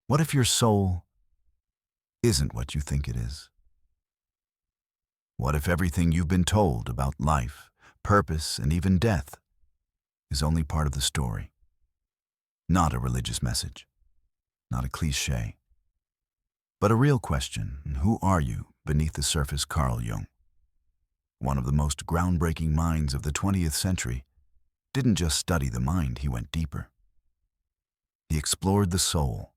What if your soul isn't what you think it is? What if everything you've been told about life, purpose, and even death is only part of the story? Not a religious message, not a cliche, but a real question. Who are you beneath the surface? Carl Jung, one of the most groundbreaking minds of the 20th century, didn't just study the mind, he went deeper. He explored the soul,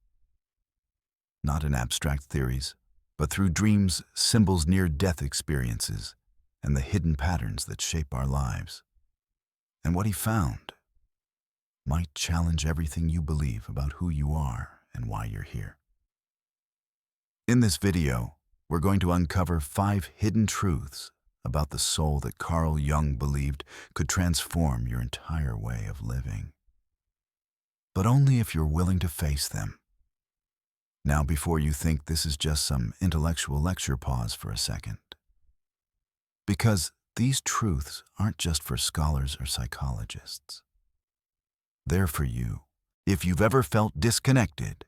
not in abstract theories, but through dreams, symbols, near-death experiences, and the hidden patterns that shape our lives. And what he found might challenge everything you believe about who you are and why you're here. In this video, we're going to uncover 5 hidden truths about the soul that Carl Jung believed could transform your entire way of living. But only if you're willing to face them. Now, before you think this is just some intellectual lecture, pause for a second. Because these truths aren't just for scholars or psychologists. They're for you. If you've ever felt disconnected,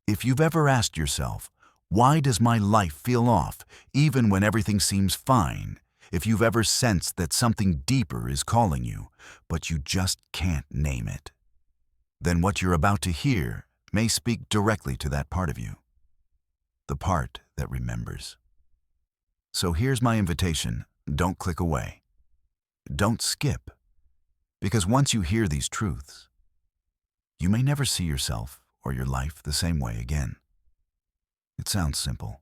if you've ever asked yourself, why does my life feel off, even when everything seems fine? If you've ever sensed that something deeper is calling you, but you just can't name it, then what you're about to hear may speak directly to that part of you, the part that remembers. So here's my invitation: don't click away. Don't skip, because once you hear these truths, you may never see yourself or your life the same way again. It sounds simple,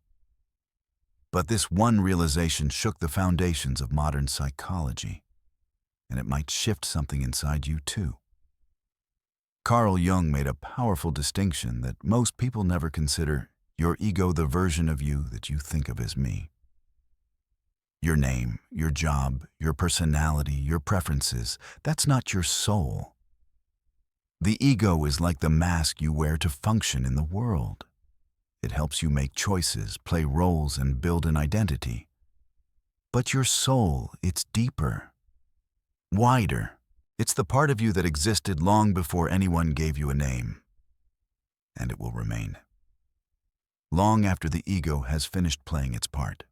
but this one realization shook the foundations of modern psychology, and it might shift something inside you too. Carl Jung made a powerful distinction that most people never consider: your ego, the version of you that you think of as me. Your name, your job, your personality, your preferences, that's not your soul. The ego is like the mask you wear to function in the world. It helps you make choices, play roles, and build an identity. But your soul, it's deeper, wider. It's the part of you that existed long before anyone gave you a name. And it will remain long after the ego has finished playing its part.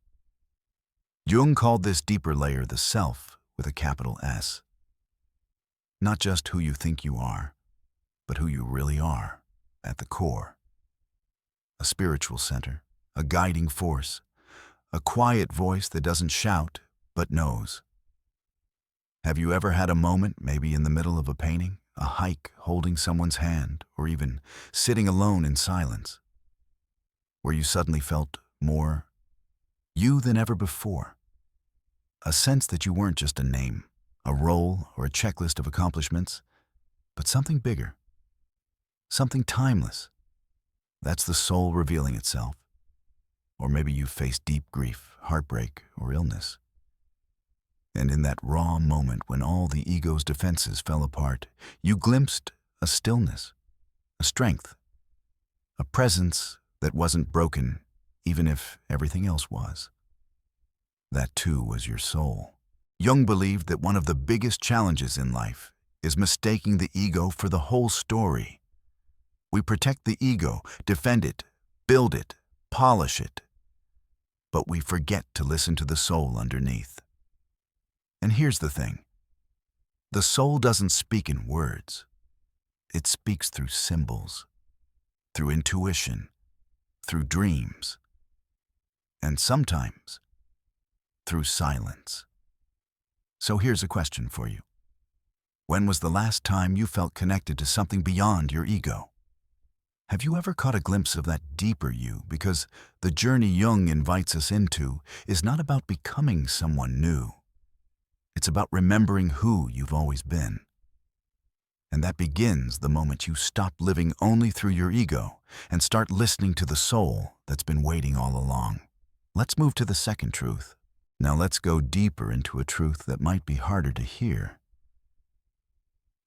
Jung called this deeper layer the self with a capital S. Not just who you think you are, but who you really are at the core. A spiritual center, a guiding force, a quiet voice that doesn't shout but knows. Have you ever had a moment, maybe in the middle of a painting, a hike, holding someone's hand, or even sitting alone in silence, where you suddenly felt more you than ever before? A sense that you weren't just a name, a role, or a checklist of accomplishments, but something bigger, something timeless. That's the soul revealing itself. Or maybe you faced deep grief, heartbreak, or illness. And in that raw moment when all the ego's defenses fell apart, you glimpsed a stillness, a strength, a presence that wasn't broken, even if everything else was. That too was your soul. Jung believed that one of the biggest challenges in life is mistaking the ego for the whole story. We protect the ego, defend it, build it, polish it, but we forget to listen to the soul underneath. And here's the thing: the soul doesn't speak in words. It speaks through symbols, through intuition, through dreams, and sometimes through silence. So here's a question for you. When was the last time you felt connected to something beyond your ego? Have you ever caught a glimpse of that deeper you? Because the journey Jung invites us into is not about becoming someone new. It's about remembering who you've always been. And that begins the moment you stop living only through your ego and start listening to the soul that's been waiting all along. Let's move to the second truth. Now let's go deeper into a truth that might be harder to hear.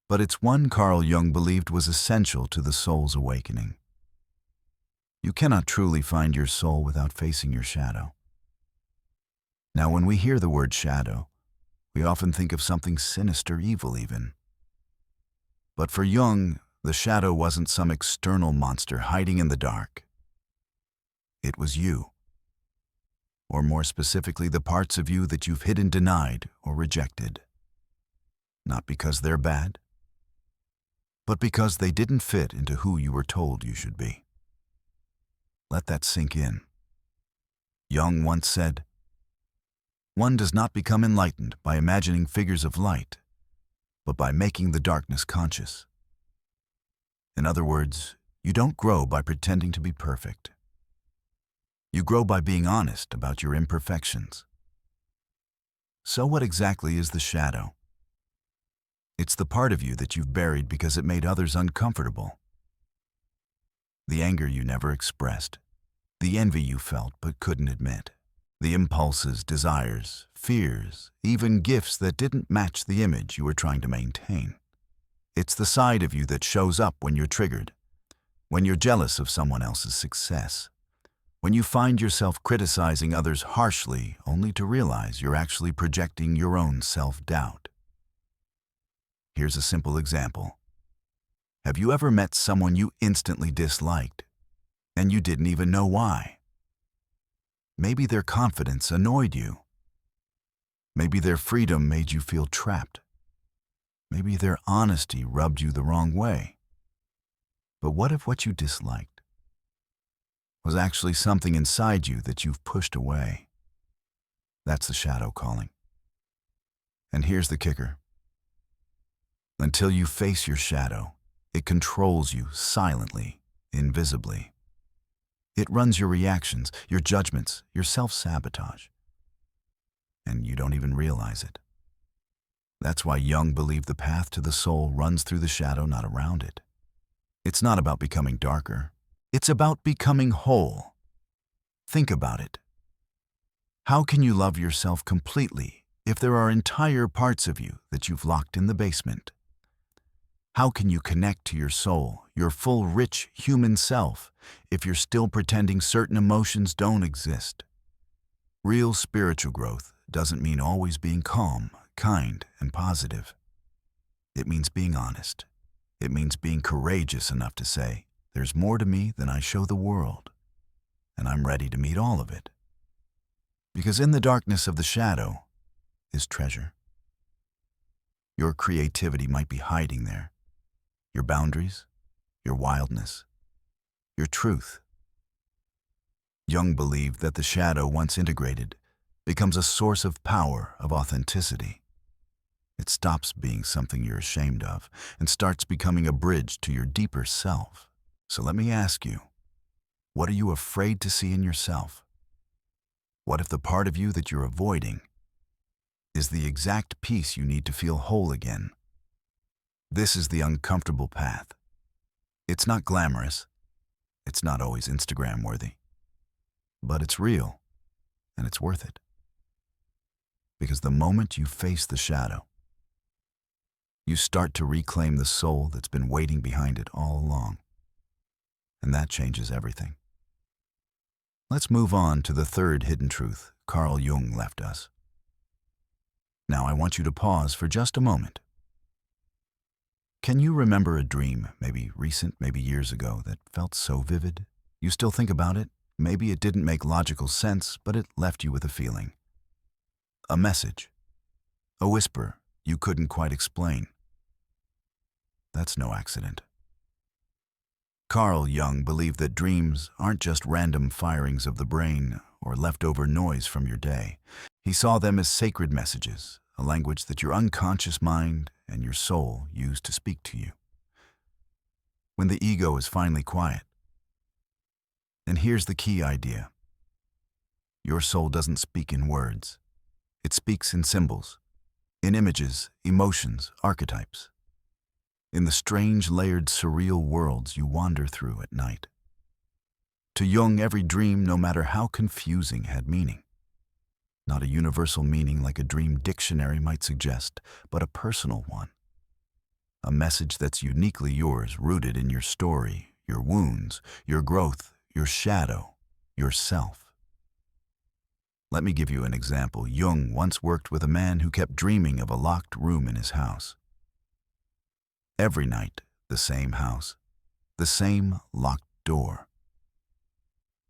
But it's one Carl Jung believed was essential to the soul's awakening. You cannot truly find your soul without facing your shadow. Now, when we hear the word shadow, we often think of something sinister, evil even. But for Jung, The shadow wasn't some external monster hiding in the dark. It was you. Or more specifically, the parts of you that you've hidden, denied, or rejected. Not because they're bad, but because they didn't fit into who you were told you should be. Let that sink in. Jung once said, "One does not become enlightened by imagining figures of light, but by making the darkness conscious." In other words, you don't grow by pretending to be perfect. You grow by being honest about your imperfections. So what exactly is the shadow? It's the part of you that you've buried because it made others uncomfortable. The anger you never expressed, the envy you felt but couldn't admit, the impulses, desires, fears, even gifts that didn't match the image you were trying to maintain. It's the side of you that shows up when you're triggered, when you're jealous of someone else's success, when you find yourself criticizing others harshly only to realize you're actually projecting your own self-doubt. Here's a simple example. Have you ever met someone you instantly disliked, and you didn't even know why? Maybe their confidence annoyed you. Maybe their freedom made you feel trapped. Maybe their honesty rubbed you the wrong way. But what if what you disliked was actually something inside you that you've pushed away? That's the shadow calling. And here's the kicker. Until you face your shadow, it controls you silently, invisibly. It runs your reactions, your judgments, your self-sabotage. And you don't even realize it. That's why Jung believed the path to the soul runs through the shadow, not around it. It's not about becoming darker. It's about becoming whole. Think about it. How can you love yourself completely if there are entire parts of you that you've locked in the basement? How can you connect to your soul, your full, rich human self, if you're still pretending certain emotions don't exist? Real spiritual growth doesn't mean always being calm, kind, and positive. It means being honest. It means being courageous enough to say, "There's more to me than I show the world, and I'm ready to meet all of it." Because in the darkness of the shadow is treasure. Your creativity might be hiding there. Your boundaries, your wildness, your truth. Jung believed that the shadow, once integrated, becomes a source of power, of authenticity. It stops being something you're ashamed of and starts becoming a bridge to your deeper self. So let me ask you, what are you afraid to see in yourself? What if the part of you that you're avoiding is the exact piece you need to feel whole again? This is the uncomfortable path. It's not glamorous. It's not always Instagram-worthy. But it's real, and it's worth it. Because the moment you face the shadow, you start to reclaim the soul that's been waiting behind it all along. And that changes everything. Let's move on to the third hidden truth Carl Jung left us. Now I want you to pause for just a moment. Can you remember a dream, maybe recent, maybe years ago, that felt so vivid? You still think about it? Maybe it didn't make logical sense, but it left you with a feeling. A message. A whisper you couldn't quite explain. That's no accident. Carl Jung believed that dreams aren't just random firings of the brain or leftover noise from your day. He saw them as sacred messages, a language that your unconscious mind and your soul use to speak to you when the ego is finally quiet. And here's the key idea. Your soul doesn't speak in words. It speaks in symbols, in images, emotions, archetypes, in the strange, layered, surreal worlds you wander through at night. To Jung, every dream, no matter how confusing, had meaning. Not a universal meaning like a dream dictionary might suggest, but a personal one. A message that's uniquely yours, rooted in your story, your wounds, your growth, your shadow, yourself. Let me give you an example. Jung once worked with a man who kept dreaming of a locked room in his house. Every night, The same house, the same locked door.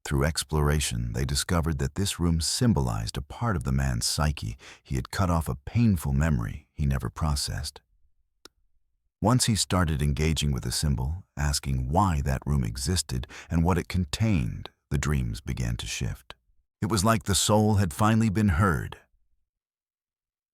Through exploration, they discovered that this room symbolized a part of the man's psyche he had cut off, a painful memory he never processed. Once he started engaging with the symbol, asking why that room existed and what it contained, the dreams began to shift. It was like the soul had finally been heard.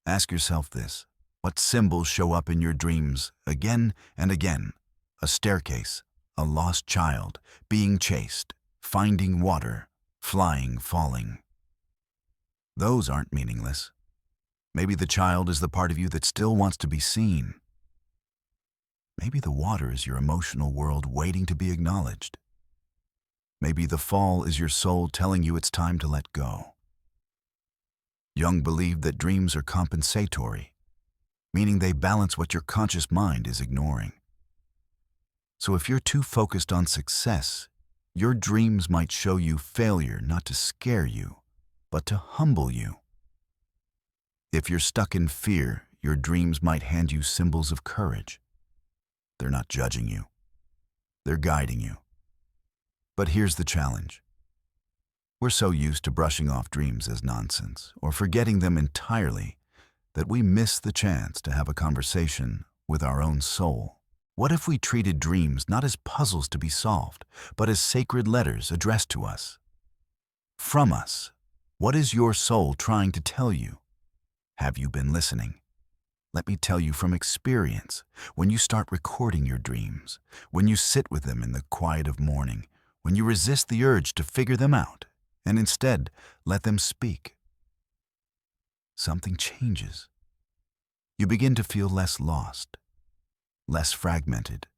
Ask yourself this: what symbols show up in your dreams again and again? A staircase, a lost child, being chased, finding water, flying, falling. Those aren't meaningless. Maybe the child is the part of you that still wants to be seen. Maybe the water is your emotional world waiting to be acknowledged. Maybe the fall is your soul telling you it's time to let go. Jung believed that dreams are compensatory, meaning they balance what your conscious mind is ignoring. So if you're too focused on success, your dreams might show you failure not to scare you, but to humble you. If you're stuck in fear, your dreams might hand you symbols of courage. They're not judging you. They're guiding you. But here's the challenge. We're so used to brushing off dreams as nonsense or forgetting them entirely that we miss the chance to have a conversation with our own soul. What if we treated dreams not as puzzles to be solved, but as sacred letters addressed to us? From us, what is your soul trying to tell you? Have you been listening? Let me tell you from experience, when you start recording your dreams, when you sit with them in the quiet of morning, when you resist the urge to figure them out, and instead let them speak, something changes. You begin to feel less lost, less fragmented.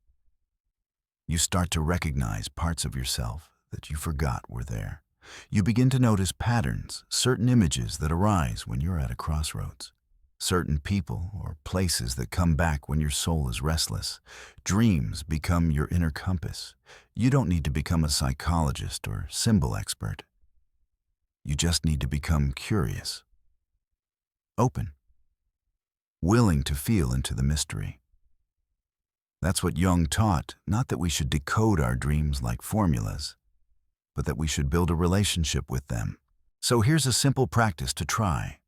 You start to recognize parts of yourself that you forgot were there. You begin to notice patterns, certain images that arise when you're at a crossroads, certain people or places that come back when your soul is restless. Dreams become your inner compass. You don't need to become a psychologist or symbol expert. You just need to become curious, open, willing to feel into the mystery. That's what Jung taught, not that we should decode our dreams like formulas, but that we should build a relationship with them. So here's a simple practice to try.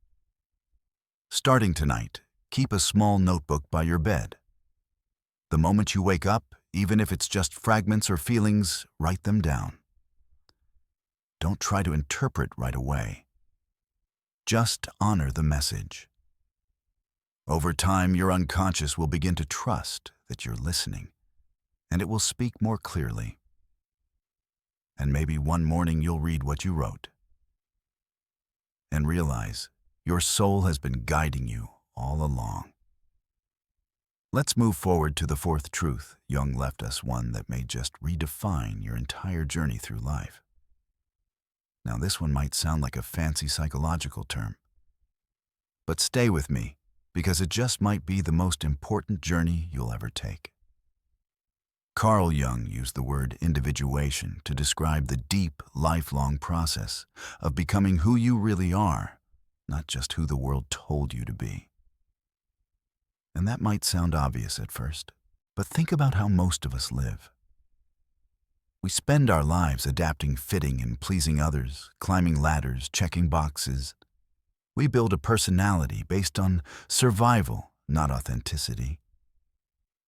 Starting tonight, keep a small notebook by your bed. The moment you wake up, even if it's just fragments or feelings, write them down. Don't try to interpret right away. Just honor the message. Over time, your unconscious will begin to trust that you're listening, and it will speak more clearly. And maybe one morning you'll read what you wrote and realize your soul has been guiding you all along. Let's move forward to the fourth truth. Jung left us one that may just redefine your entire journey through life. Now, this one might sound like a fancy psychological term, but stay with me because it just might be the most important journey you'll ever take. Carl Jung used the word individuation to describe the deep, lifelong process of becoming who you really are, not just who the world told you to be. And that might sound obvious at first, but think about how most of us live. We spend our lives adapting, fitting, and pleasing others, climbing ladders, checking boxes. We build a personality based on survival, not authenticity.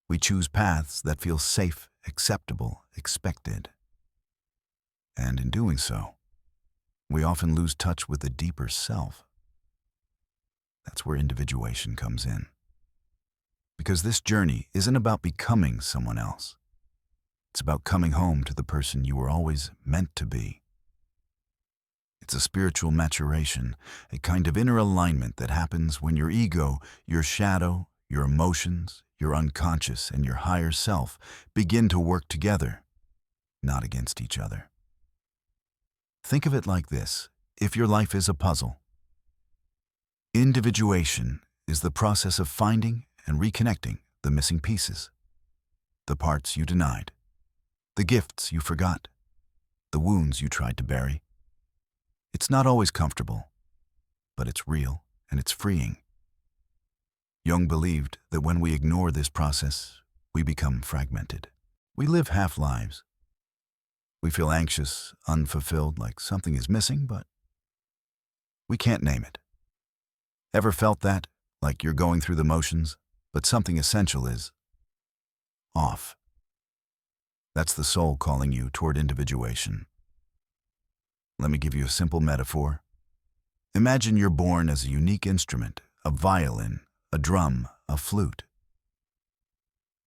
We choose paths that feel safe, acceptable, expected. And in doing so, we often lose touch with the deeper self. That's where individuation comes in. Because this journey isn't about becoming someone else. It's about coming home to the person you were always meant to be. It's a spiritual maturation, a kind of inner alignment that happens when your ego, your shadow, your emotions, your unconscious, and your higher self begin to work together, not against each other. Think of it like this: if your life is a puzzle, individuation is the process of finding and reconnecting the missing pieces, the parts you denied, the gifts you forgot, the wounds you tried to bury. It's not always comfortable, but it's real and it's freeing. Jung believed that when we ignore this process, we become fragmented. We live half lives. We feel anxious, unfulfilled, like something is missing, but we can't name it. Ever felt that? Like you're going through the motions, but something essential is off. That's the soul calling you toward individuation. Let me give you a simple metaphor. Imagine you're born as a unique instrument, a violin, a drum, a flute.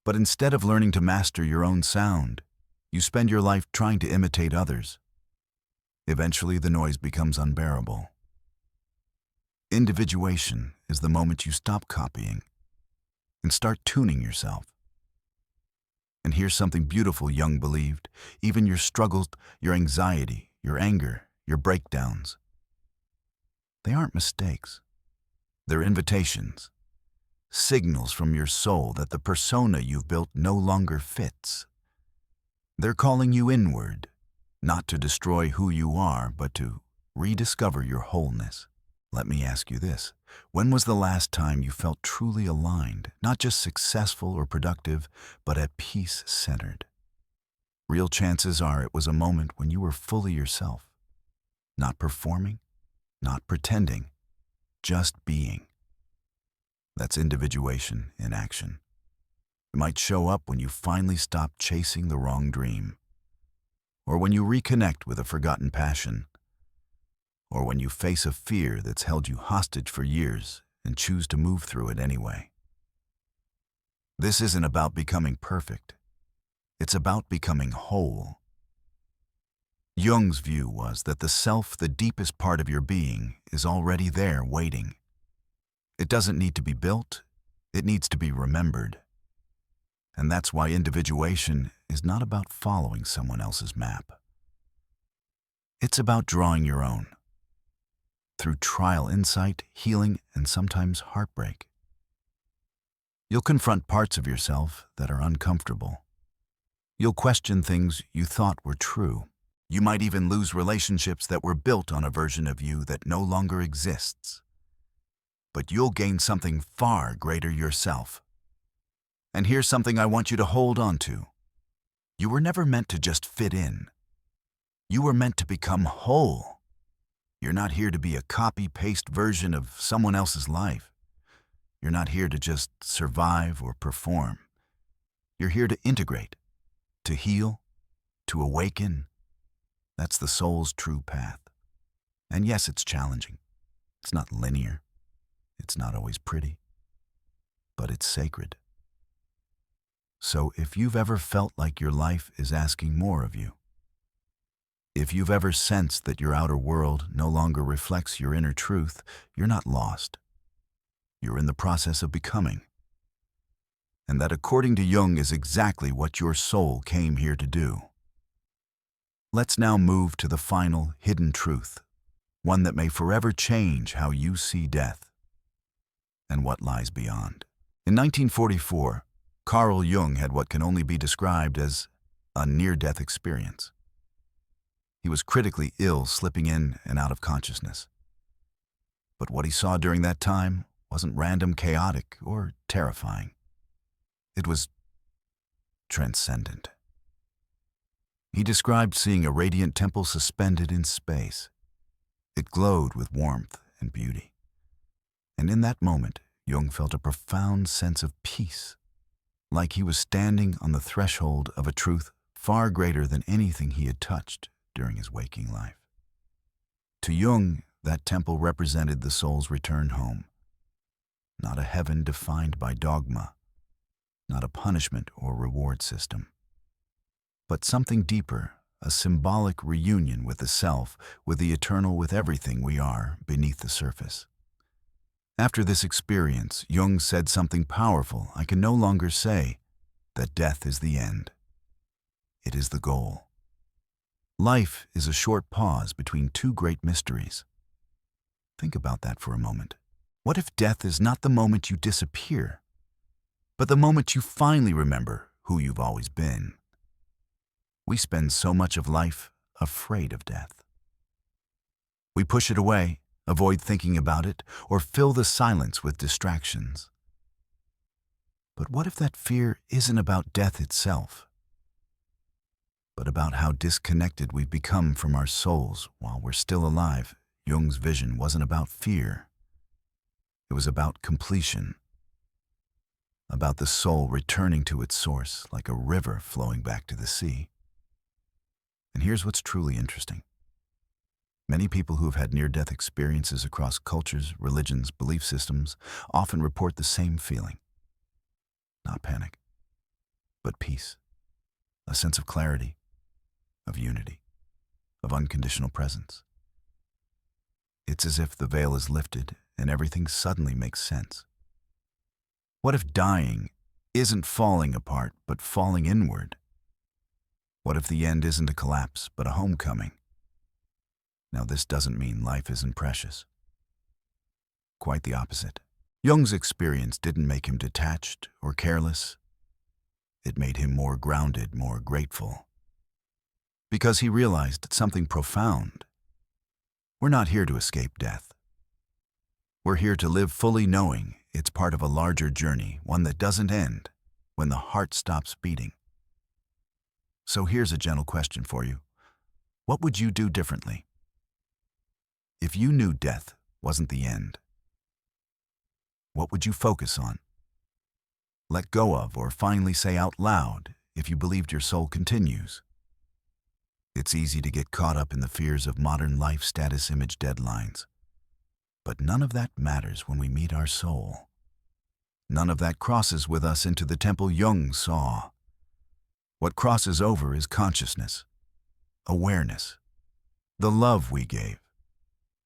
But instead of learning to master your own sound, you spend your life trying to imitate others. Eventually, the noise becomes unbearable. Individuation is the moment you stop copying and start tuning yourself. And here's something beautiful Jung believed: even your struggles, your anxiety, your anger, your breakdowns, they aren't mistakes. They're invitations, signals from your soul that the persona you've built no longer fits. They're calling you inward, not to destroy who you are, but to rediscover your wholeness. Let me ask you this. When was the last time you felt truly aligned, not just successful or productive, but at peace centered? Real chances are it was a moment when you were fully yourself, not performing, not pretending, just being. That's individuation in action. It might show up when you finally stop chasing the wrong dream, or when you reconnect with a forgotten passion, or when you face a fear that's held you hostage for years and choose to move through it anyway. This isn't about becoming perfect. It's about becoming whole. Jung's view was that the self, the deepest part of your being, is already there waiting. It doesn't need to be built, it needs to be remembered. And that's why individuation is not about following someone else's map. It's about drawing your own. Through trial, insight, healing, and sometimes heartbreak. You'll confront parts of yourself that are uncomfortable. You'll question things you thought were true. You might even lose relationships that were built on a version of you that no longer exists. But you'll gain something far greater yourself. And here's something I want you to hold on to. You were never meant to just fit in. You were meant to become whole. You're not here to be a copy-paste version of someone else's life. You're not here to just survive or perform. You're here to integrate, to heal, to awaken. That's the soul's true path. And yes, it's challenging. It's not linear. It's not always pretty. But it's sacred. So if you've ever felt like your life is asking more of you, if you've ever sensed that your outer world no longer reflects your inner truth, you're not lost. You're in the process of becoming. And that, according to Jung, is exactly what your soul came here to do. Let's now move to the final hidden truth, one that may forever change how you see death and what lies beyond. In 1944, Carl Jung had what can only be described as a near-death experience. He was critically ill, slipping in and out of consciousness. But what he saw during that time wasn't random, chaotic, or terrifying. It was transcendent. He described seeing a radiant temple suspended in space. It glowed with warmth and beauty. And in that moment, Jung felt a profound sense of peace, like he was standing on the threshold of a truth far greater than anything he had touched during his waking life. To Jung, that temple represented the soul's return home, not a heaven defined by dogma, not a punishment or reward system, but something deeper, a symbolic reunion with the self, with the eternal, with everything we are beneath the surface. After this experience, Jung said something powerful. I can no longer say that death is the end. It is the goal. Life is a short pause between two great mysteries. Think about that for a moment. What if death is not the moment you disappear, but the moment you finally remember who you've always been? We spend so much of life afraid of death. We push it away, avoid thinking about it, or fill the silence with distractions. But what if that fear isn't about death itself, but about how disconnected we've become from our souls while we're still alive? Jung's vision wasn't about fear. It was about completion, about the soul returning to its source like a river flowing back to the sea. And here's what's truly interesting. Many people who have had near-death experiences across cultures, religions, belief systems often report the same feeling. Not panic, but peace, a sense of clarity, of unity, of unconditional presence. It's as if the veil is lifted and everything suddenly makes sense. What if dying isn't falling apart, but falling inward? What if the end isn't a collapse, but a homecoming? Now, this doesn't mean life isn't precious. Quite the opposite. Jung's experience didn't make him detached or careless. It made him more grounded, more grateful. Because he realized something profound. We're not here to escape death. We're here to live fully knowing it's part of a larger journey, one that doesn't end when the heart stops beating. So here's a gentle question for you. What would you do differently if you knew death wasn't the end? What would you focus on, let go of, or finally say out loud if you believed your soul continues? It's easy to get caught up in the fears of modern life status image deadlines. But none of that matters when we meet our soul. None of that crosses with us into the temple Jung saw. What crosses over is consciousness, awareness, the love we gave,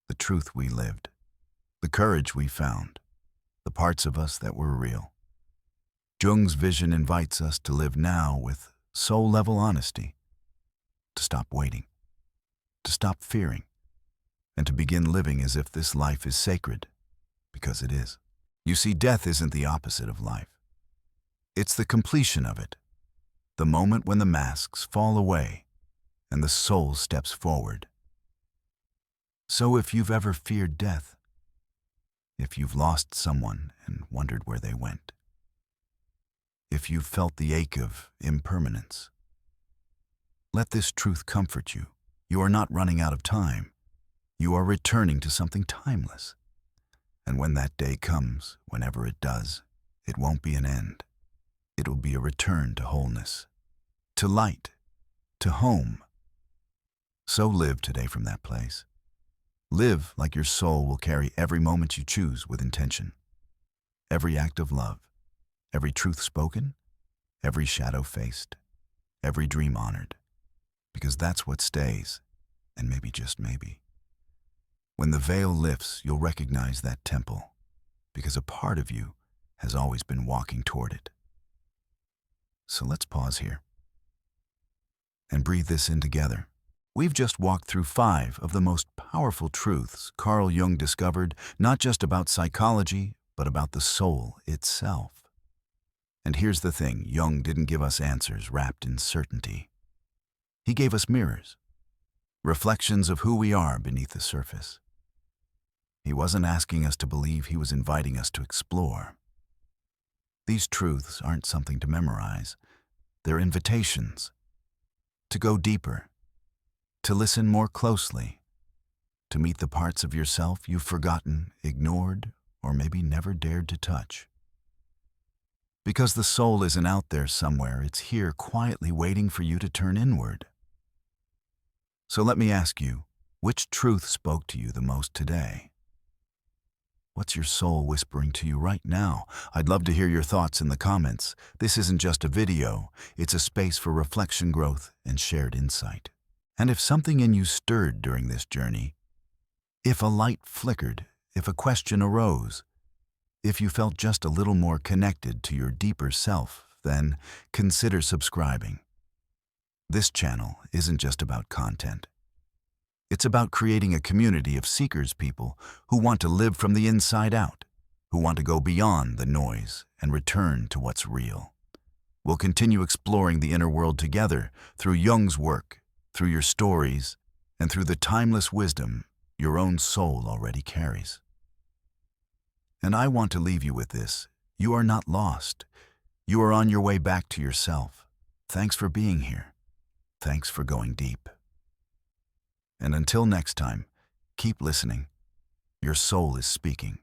the truth we lived, the courage we found, the parts of us that were real. Jung's vision invites us to live now with soul-level honesty, to stop waiting, to stop fearing, and to begin living as if this life is sacred, because it is. You see, death isn't the opposite of life. It's the completion of it, the moment when the masks fall away and the soul steps forward. So if you've ever feared death, if you've lost someone and wondered where they went, if you've felt the ache of impermanence, let this truth comfort you. You are not running out of time. You are returning to something timeless. And when that day comes, whenever it does, it won't be an end. It will be a return to wholeness, to light, to home. So live today from that place. Live like your soul will carry every moment you choose with intention. Every act of love, every truth spoken, every shadow faced, every dream honored. Because that's what stays, and maybe just maybe. When the veil lifts, you'll recognize that temple, because a part of you has always been walking toward it. So let's pause here and breathe this in together. We've just walked through 5 of the most powerful truths Carl Jung discovered, not just about psychology, but about the soul itself. And here's the thing, Jung didn't give us answers wrapped in certainty. He gave us mirrors, reflections of who we are beneath the surface. He wasn't asking us to believe, he was inviting us to explore. These truths aren't something to memorize. They're invitations to go deeper, to listen more closely, to meet the parts of yourself you've forgotten, ignored, or maybe never dared to touch. Because the soul isn't out there somewhere, it's here quietly waiting for you to turn inward. So let me ask you, which truth spoke to you the most today? What's your soul whispering to you right now? I'd love to hear your thoughts in the comments. This isn't just a video, it's a space for reflection, growth, and shared insight. And if something in you stirred during this journey, if a light flickered, if a question arose, if you felt just a little more connected to your deeper self, then consider subscribing. This channel isn't just about content. It's about creating a community of seekers, people who want to live from the inside out, who want to go beyond the noise and return to what's real. We'll continue exploring the inner world together through Jung's work, through your stories, and through the timeless wisdom your own soul already carries. And I want to leave you with this. You are not lost. You are on your way back to yourself. Thanks for being here. Thanks for going deep. And until next time, keep listening. Your soul is speaking.